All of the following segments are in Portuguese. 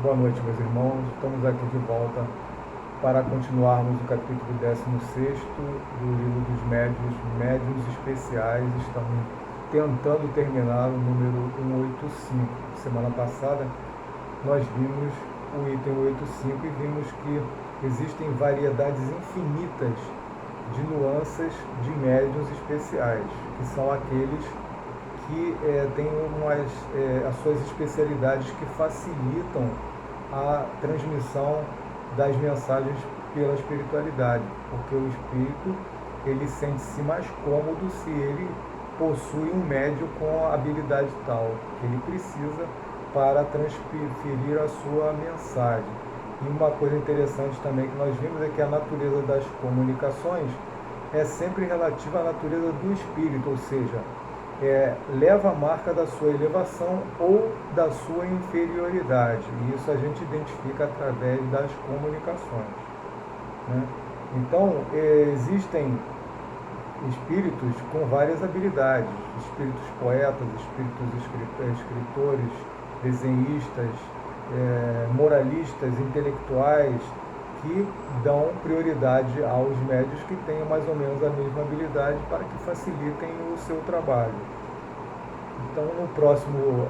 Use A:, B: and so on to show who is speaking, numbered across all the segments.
A: Boa noite, meus irmãos. Estamos aqui de volta para continuarmos o capítulo 16º do livro dos médiuns, médiuns especiais. Estamos tentando terminar o número 185. Semana passada nós vimos o item 185 e vimos que existem variedades infinitas de nuances de médiuns especiais, que são aqueles que têm as suas especialidades que facilitam a transmissão das mensagens pela espiritualidade, porque o espírito ele sente-se mais cômodo se ele possui um médium com a habilidade tal que ele precisa para transferir a sua mensagem. E uma coisa interessante também que nós vimos é que a natureza das comunicações é sempre relativa à natureza do espírito, ou seja, leva a marca da sua elevação ou da sua inferioridade. E isso a gente identifica através das comunicações, né? Então, existem espíritos com várias habilidades, espíritos poetas, espíritos escritores, desenhistas, moralistas, intelectuais, que dão prioridade aos médios que tenham mais ou menos a mesma habilidade para que facilitem o seu trabalho. Então, no próximo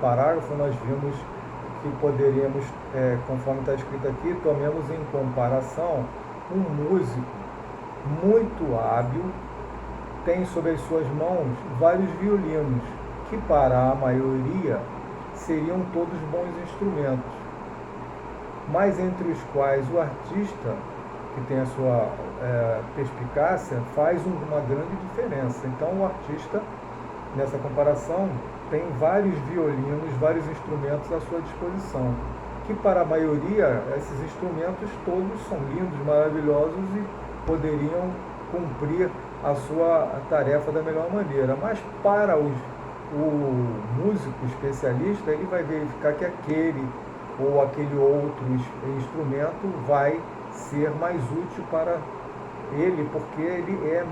A: parágrafo, nós vimos que poderíamos, conforme está escrito aqui, tomemos em comparação um músico muito hábil, tem sob as suas mãos vários violinos, que para a maioria seriam todos bons instrumentos, mas entre os quais o artista, que tem a sua perspicácia, faz uma grande diferença. Então, o artista, nessa comparação, tem vários violinos, vários instrumentos à sua disposição, que para a maioria, esses instrumentos todos são lindos, maravilhosos e poderiam cumprir a sua tarefa da melhor maneira. Mas para o músico especialista, ele vai verificar que aquele ou aquele outro instrumento vai ser mais útil para ele, porque ele é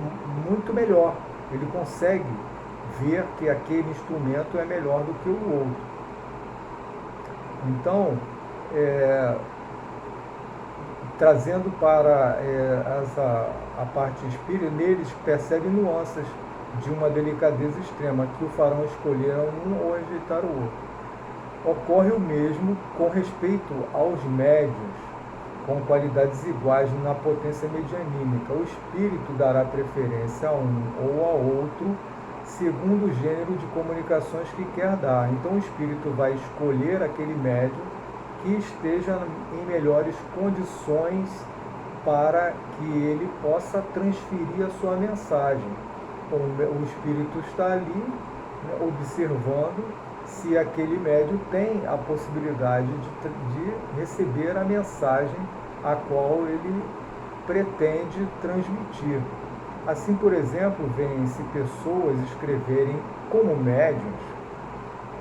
A: muito melhor. Ele consegue ver que aquele instrumento é melhor do que o outro. Então, trazendo para a parte espírita, neles percebe nuances de uma delicadeza extrema que o farão escolher um ou rejeitar o outro. Ocorre o mesmo com respeito aos médiuns, com qualidades iguais na potência medianímica. O espírito dará preferência a um ou a outro, segundo o gênero de comunicações que quer dar. Então o espírito vai escolher aquele médium que esteja em melhores condições para que ele possa transferir a sua mensagem. Então, o espírito está ali, né, observando se aquele médium tem a possibilidade de receber a mensagem a qual ele pretende transmitir. Assim, por exemplo, vêm-se pessoas escreverem como médiuns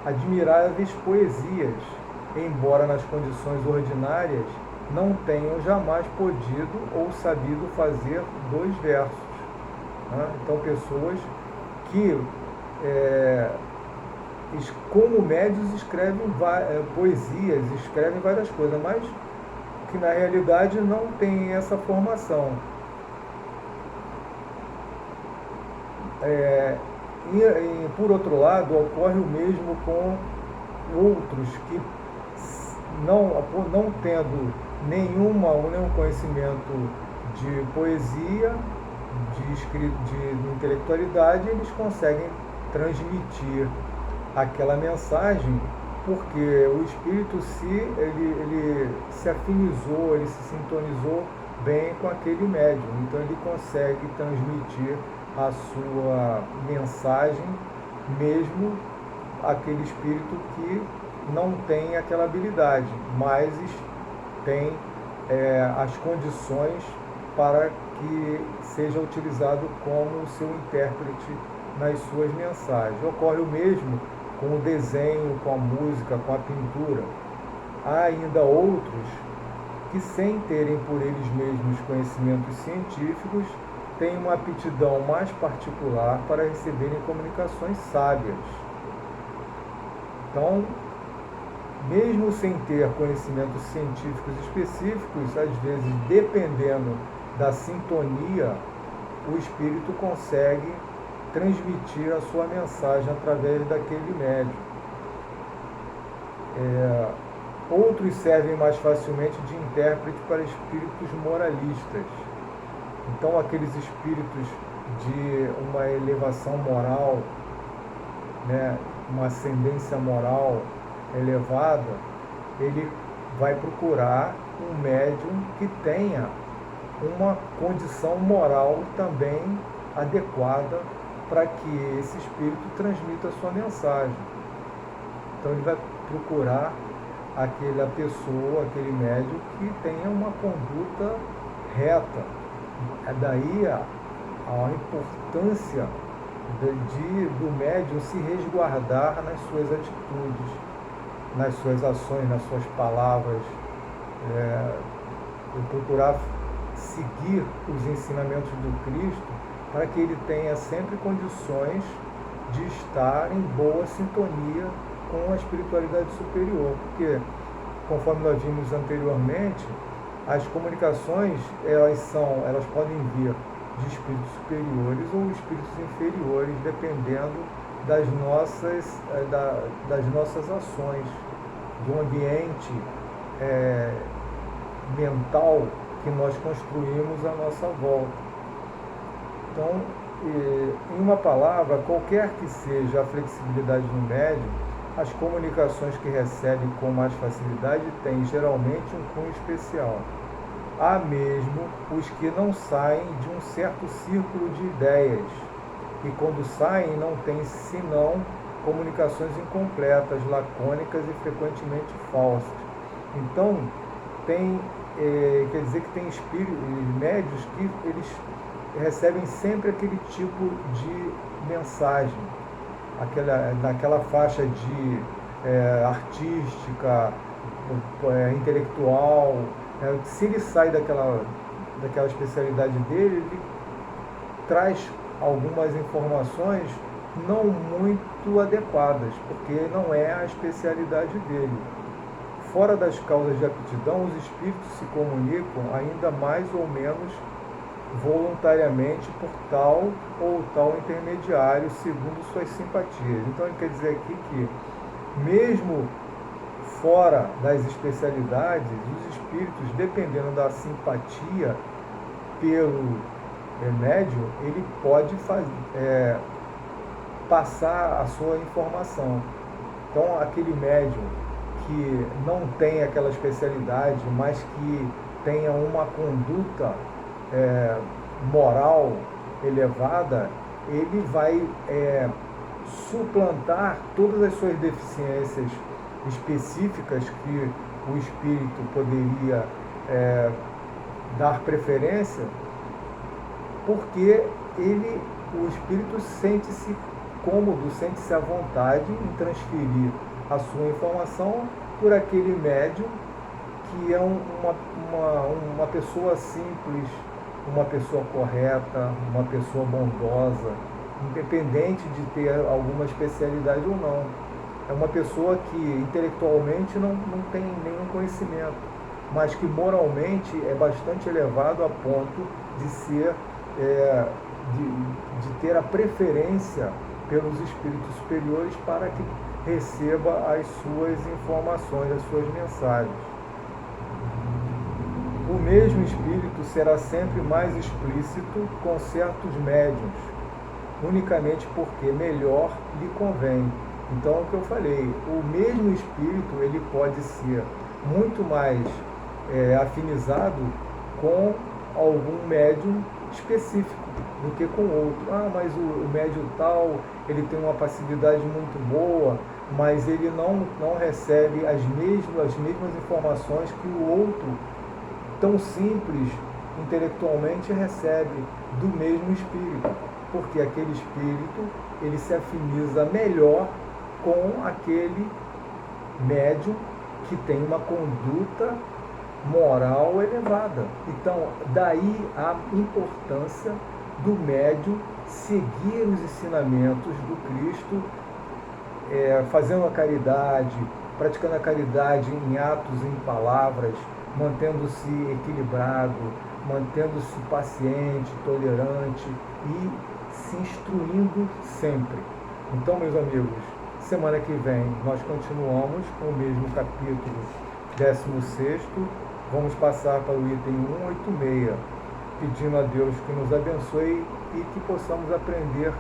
A: admiráveis poesias, embora nas condições ordinárias não tenham jamais podido ou sabido fazer 2 versos. Né? Então, pessoas que, como médios, escrevem poesias, escrevem várias coisas, mas que na realidade não têm essa formação. Por outro lado, ocorre o mesmo com outros que, não tendo nenhum conhecimento de poesia, de intelectualidade, eles conseguem transmitir aquela mensagem porque o espírito ele se afinizou, ele se sintonizou bem com aquele médium, então ele consegue transmitir a sua mensagem, mesmo aquele espírito que não tem aquela habilidade, mas tem as condições para que seja utilizado como o seu intérprete nas suas mensagens. Ocorre o mesmo com o desenho, com a música, com a pintura. Há ainda outros que, sem terem por eles mesmos conhecimentos científicos, têm uma aptidão mais particular para receberem comunicações sábias. Então, mesmo sem ter conhecimentos científicos específicos, às vezes, dependendo da sintonia, o espírito consegue transmitir a sua mensagem através daquele médium. Outros servem mais facilmente de intérprete para espíritos moralistas. Então, aqueles espíritos de uma elevação moral, né, uma ascendência moral elevada, ele vai procurar um médium que tenha uma condição moral também adequada para que esse espírito transmita a sua mensagem. Então ele vai procurar aquela pessoa, aquele médium que tenha uma conduta reta. É daí a importância do médium se resguardar nas suas atitudes, nas suas ações, nas suas palavras, e procurar seguir os ensinamentos do Cristo para que ele tenha sempre condições de estar em boa sintonia com a espiritualidade superior, porque, conforme nós vimos anteriormente, as comunicações elas podem vir de espíritos superiores ou espíritos inferiores, dependendo das nossas ações, do ambiente mental que nós construímos à nossa volta. Então, em uma palavra, qualquer que seja a flexibilidade do médium, as comunicações que recebe com mais facilidade têm geralmente um cunho especial. Há mesmo os que não saem de um certo círculo de ideias, e quando saem não têm senão comunicações incompletas, lacônicas e frequentemente falsas. Então, quer dizer que tem médios que eles recebem sempre aquele tipo de mensagem, naquela faixa de artística, intelectual. Se ele sai daquela especialidade dele, ele traz algumas informações não muito adequadas, porque não é a especialidade dele. Fora das causas de aptidão, os espíritos se comunicam ainda mais ou menos voluntariamente por tal ou tal intermediário, segundo suas simpatias. Então ele quer dizer aqui que, mesmo fora das especialidades, os espíritos, dependendo da simpatia pelo médium, ele pode passar a sua informação. Então, aquele médium que não tem aquela especialidade, mas que tenha uma conduta moral elevada, ele vai suplantar todas as suas deficiências específicas que o espírito poderia dar preferência, porque o espírito sente-se cômodo, sente-se à vontade em transferir a sua informação por aquele médium que é uma pessoa simples, uma pessoa correta, uma pessoa bondosa, independente de ter alguma especialidade ou não. É uma pessoa que intelectualmente não tem nenhum conhecimento, mas que moralmente é bastante elevado a ponto de ser, de ter a preferência pelos espíritos superiores para que receba as suas informações, as suas mensagens. O mesmo espírito será sempre mais explícito com certos médiuns, unicamente porque melhor lhe convém. Então, é o que eu falei, o mesmo espírito ele pode ser muito mais afinizado com algum médium específico do que com outro. Mas o médium tal, ele tem uma passividade muito boa, mas ele não recebe as mesmas informações que o outro, tão simples intelectualmente, recebe do mesmo espírito, porque aquele espírito ele se afiniza melhor com aquele médium que tem uma conduta moral elevada. Então, daí a importância do médium seguir os ensinamentos do Cristo, fazendo a caridade, praticando a caridade em atos e em palavras, mantendo-se equilibrado, mantendo-se paciente, tolerante e se instruindo sempre. Então, meus amigos, semana que vem nós continuamos com o mesmo capítulo 16º, vamos passar para o item 186, pedindo a Deus que nos abençoe e que possamos aprender